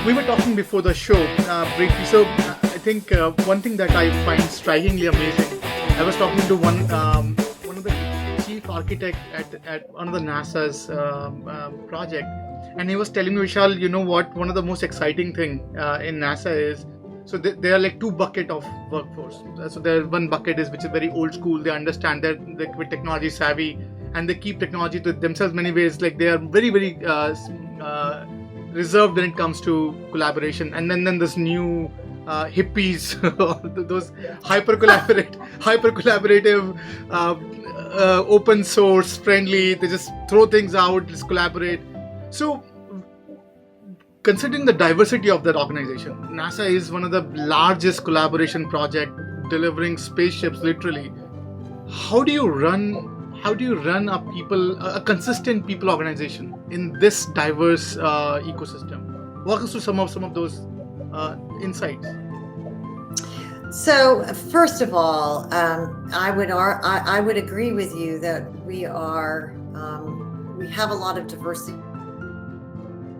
We were talking before the show briefly. So I think one thing that I find strikingly amazing. I was talking to one of the chief architect at one of the NASA's project, and he was telling me, Vishal, you know what? One of the most exciting thing in NASA is, so there are like two bucket of workforce. So there one bucket is which is very old school. They understand that they're technology savvy, and they keep technology to themselves many ways. Like they are very reserved when it comes to collaboration. And then this new hippies, those hyper collaborative, open source friendly. They just throw things out, just collaborate. So considering the diversity of that organization, NASA is one of the largest collaboration project delivering spaceships literally. How do you run a consistent people organization in this diverse ecosystem? Walk us through some of those insights. So first of all, I would agree with you that we have a lot of diversity.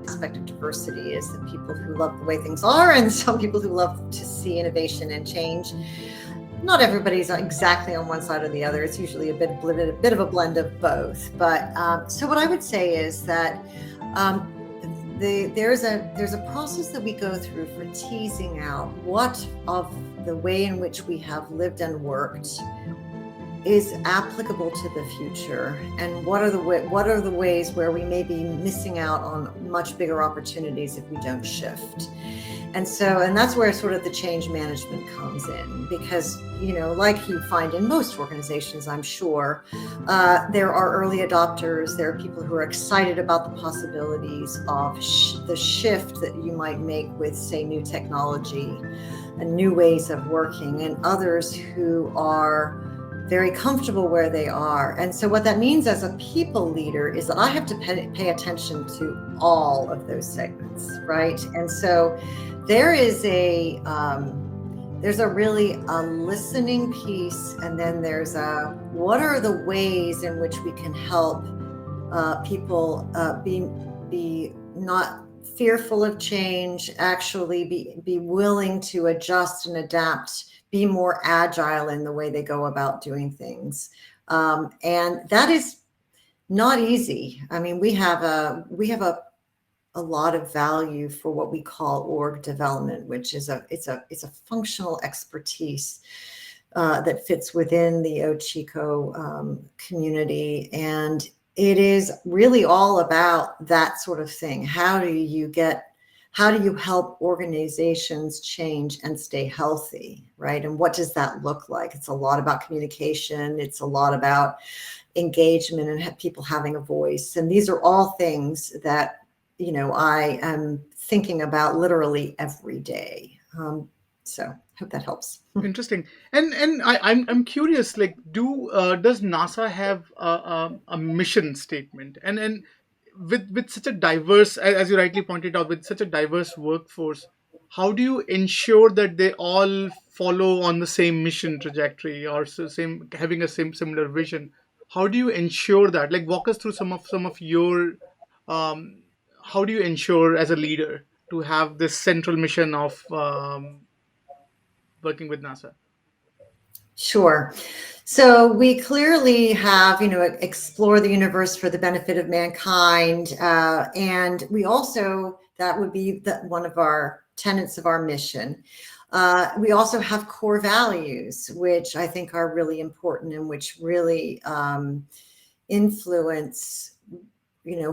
Aspect of diversity is the people who love the way things are, and some people who love to see innovation and change. Not everybody's exactly on one side or the other. It's usually a bit of a blend of both. But so what I would say is that there's a process that we go through for teasing out what of the way in which we have lived and worked is applicable to the future, and what are the ways where we may be missing out on much bigger opportunities if we don't shift. And that's where sort of the change management comes in, because, like you find in most organizations, I'm sure, there are early adopters, there are people who are excited about the possibilities of the shift that you might make with, say, new technology and new ways of working, and others who are very comfortable where they are. And so what that means as a people leader is that I have to pay attention to all of those segments, right? And so there's a really a listening piece, and then there's what are the ways in which we can help people be not fearful of change, actually be willing to adjust and adapt, be more agile in the way they go about doing things. And that is not easy. I mean, we have a lot of value for what we call org development, which is it's a functional expertise that fits within the Ochiko community. And it is really all about that sort of thing. How do you help organizations change and stay healthy, right? And what does that look like? It's a lot about communication. It's a lot about engagement and people having a voice. And these are all things that, I am thinking about literally every day. So hope that helps. Interesting. And I'm curious. Like, does NASA have a mission statement? And with such a diverse, as you rightly pointed out, with such a diverse workforce, how do you ensure that they all follow on the same mission trajectory, or having a similar vision? How do you ensure that? Like, walk us through some of your how do you ensure as a leader to have this central mission of working with NASA? Sure. So we clearly have, explore the universe for the benefit of mankind. And we also, that would be one of our tenets of our mission. We also have core values, which I think are really important and which really influence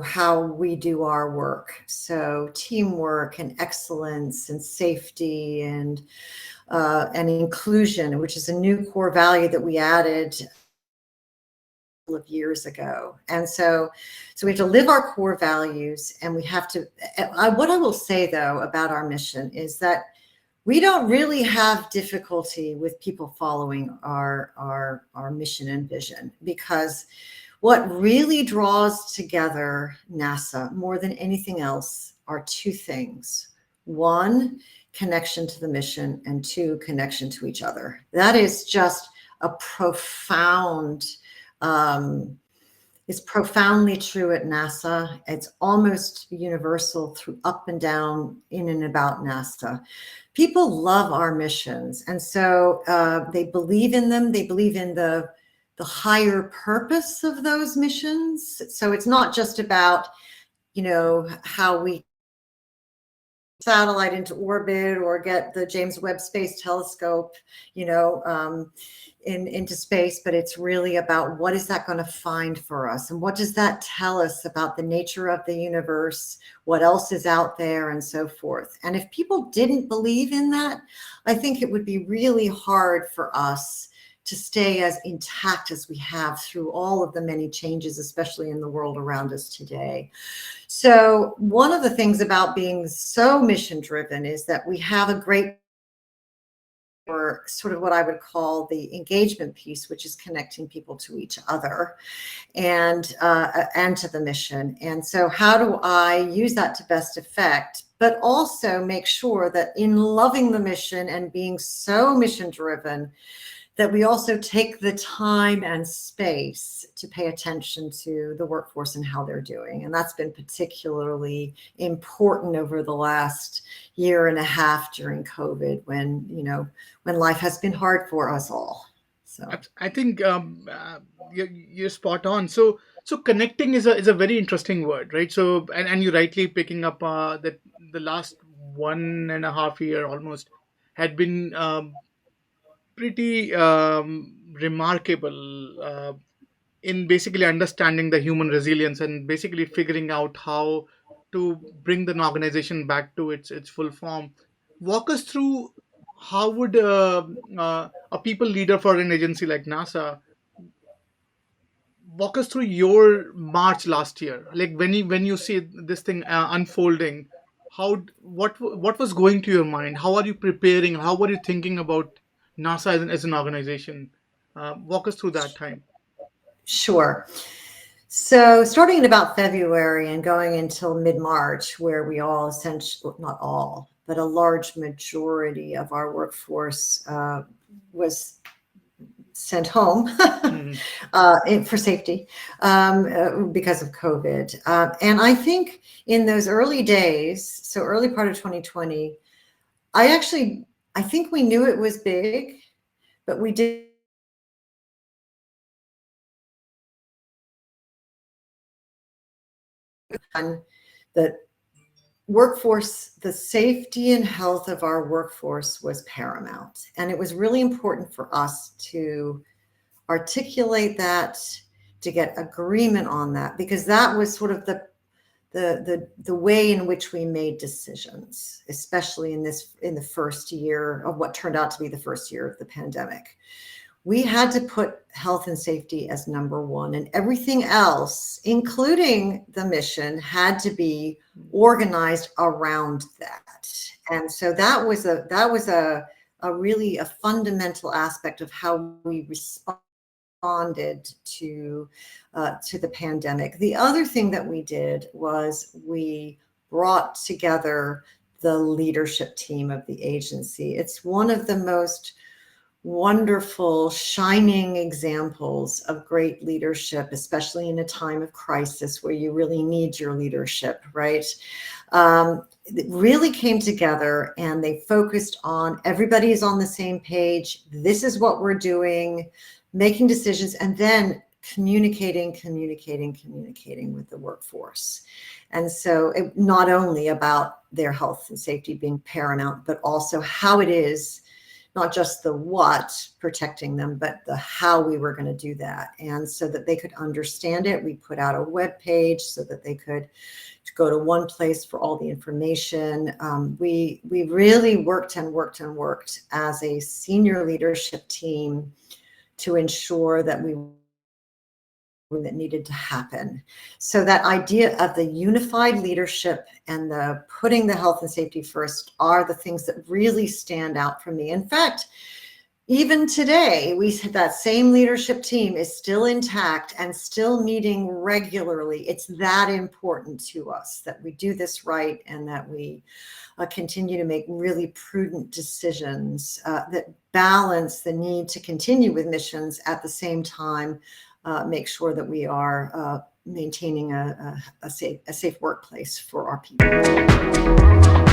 how we do our work. So teamwork and excellence and safety and inclusion, which is a new core value that we added a couple of years ago. And so we have to live our core values, and we have to, what I will say though about our mission is that we don't really have difficulty with people following our mission and vision, because what really draws together NASA more than anything else are two things. One, connection to the mission, and two, connection to each other. That is just a profound It's profoundly true at NASA. It's almost universal through up and down in and about NASA. People love our missions, and so they believe in them. They believe in the higher purpose of those missions. So it's not just about, how we satellite into orbit or get the James Webb Space Telescope, you know, um, into space, but it's really about what is that going to find for us, and what does that tell us about the nature of the universe, what else is out there, and so forth. And if people didn't believe in that, I think it would be really hard for us to stay as intact as we have through all of the many changes, especially in the world around us today. So one of the things about being so mission driven is that we have a great, or sort of what I would call the engagement piece, which is connecting people to each other and to the mission. And so how do I use that to best effect, but also make sure that in loving the mission and being so mission driven, that we also take the time and space to pay attention to the workforce and how they're doing. And that's been particularly important over the last year and a half during COVID, when life has been hard for us all. So I think you're spot on. So connecting is a very interesting word, right? So and you rightly picking up that the last 1.5 year almost had been pretty remarkable in basically understanding the human resilience and basically figuring out how to bring the organization back to its full form. Walk us through how would a people leader for an agency like NASA walk us through your march last year, like when you see this thing unfolding. What was going to your mind? How are you preparing? How are you thinking about NASA as an organization? Walk us through that time. sure. So starting in about February and going until mid-March, where we all essentially, not all, but a large majority of our workforce was sent home Mhm. for safety because of COVID. And I think in those early days, so early part of 2020, I think we knew it was big, but we did the the safety and health of our workforce was paramount. And it was really important for us to articulate that, to get agreement on that, because that was sort of the way in which we made decisions, especially in the first year of what turned out to be the first year of the pandemic. We had to put health and safety as number one, and everything else, including the mission, had to be organized around that. And so that was a really a fundamental aspect of how we responded to the pandemic. The other thing that we did was we brought together the leadership team of the agency. It's one of the most wonderful, shining examples of great leadership, especially in a time of crisis where you really need your leadership, right? It really came together and they focused on everybody is on the same page. This is what we're doing, making decisions, and then communicating with the workforce. And so it, not only about their health and safety being paramount, but also how it is, not just the what protecting them, but the how we were going to do that. And so that they could understand it, we put out a web page so that they could go to one place for all the information. We really worked as a senior leadership team to ensure that that needed to happen. So that idea of the unified leadership and the putting the health and safety first are the things that really stand out for me. In fact, even today, that same leadership team is still intact and still meeting regularly. It's that important to us that we do this right and that we continue to make really prudent decisions that balance the need to continue with missions at the same time make sure that we are maintaining a safe workplace for our people.